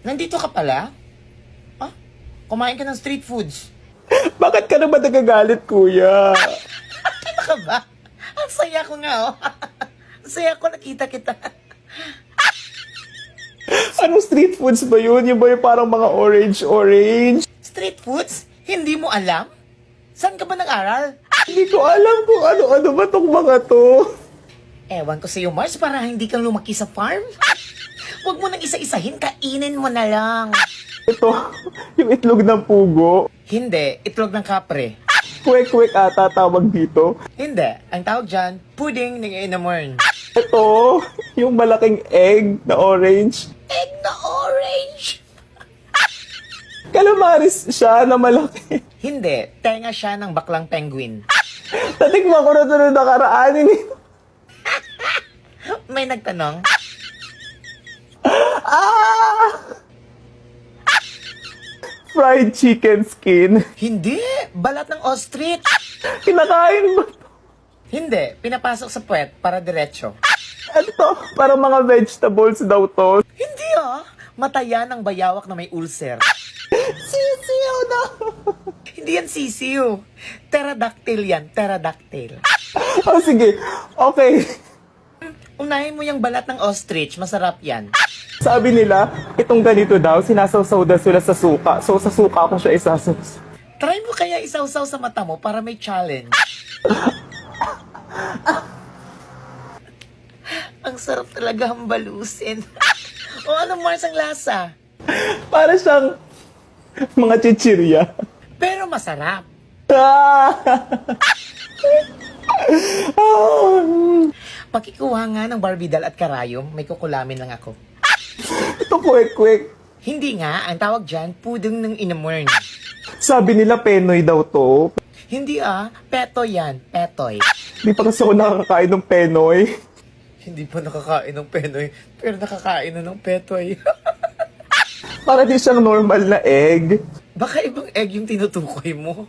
Nandito ka pala? Ah, kumain ka ng street foods. Bakit ka naman nagagalit, kuya? Ano ka ba? Ang saya ko nga, oh. Ang saya ko, nakita kita. Anong street foods ba yun? Yung ba yung parang mga orange-orange? Street foods? Hindi mo alam? Saan ka ba nag-aral? Hindi ko alam kung ano-ano ba tong mga to. Ewan ko sa'yo, Mars, para hindi kang lumaki sa farm. Huwag mo nang isa-isahin, kainin mo na lang. Ito, yung itlog ng pugo. Hindi, itlog ng kapre. Kwek-kwek ata tawag dito. Hindi, ang tawag dyan, pudding ng inamorn. Ito, yung malaking egg na orange. Egg na orange! Calamaris siya na malaki. Hindi, tenga siya ng baklang penguin. Tatikman ko na ito nung nakaraan. May nagtanong, Ah! Fried chicken skin. hindi, balat ng ostrich. Kinakain ba ito? Hindi, pinapasok sa puwet para diretso. Ano to? Parang mga vegetables daw to. Hindi mataya ng bayawak na may ulcer. Sisiyo na. Hindi yan sisiw. Pterodactyl yan, pterodactyl. Oh, sige. Okay. Unahin mo yung balat ng ostrich, masarap yan. Sabi nila, itong ganito daw, sinasawsaw daw sila sa suka. So, sa suka ko siya isasawsaw. Try mo kaya isawsaw sa mata mo para may challenge. Ang sarap talaga hambalusin. O ano, Mars, ang lasa? Para siyang mga chichirya. Pero masarap. Ah! Pakikuha nga ng barbidal at karayom, may kukulamin lang ako. Ito kwek-kwek. Hindi nga, ang tawag dyan, pudong ng inamorn. Sabi nila penoy daw to. Hindi petoy yan, petoy. Di pa kasi ako nakakain ng penoy. Hindi pa nakakain ng penoy, pero nakakain na ng petoy. Para di siyang normal na egg. Baka ibang egg yung tinutukoy mo.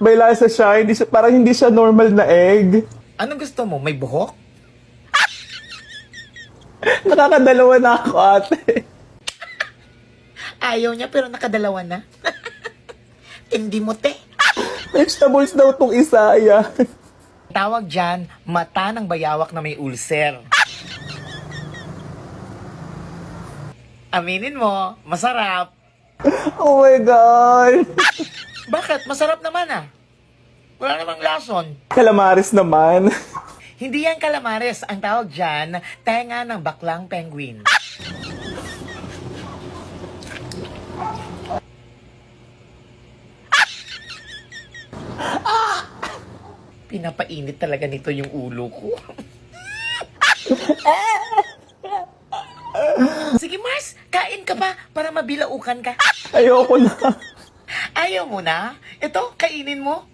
May lasa siya, parang hindi siya normal na egg. Anong gusto mo? May buhok? Nakakadalawa na ako, ate. Ayaw niya pero nakadalawa na. Hindi mo, te. Vegetables daw tong isa, yan. Tawag dyan, mata ng bayawak na may ulcer. Aminin mo, masarap. Oh my God. Bakit? Masarap naman Wala namang lason. Calamaris naman. Hindi yan calamares. Ang tawag dyan, tenga ng baklang penguin. Pinapainit talaga nito yung ulo ko. Sige, Mars, kain ka pa para mabilaukan ka. Ayoko na. Ayaw mo na? Ito, kainin mo.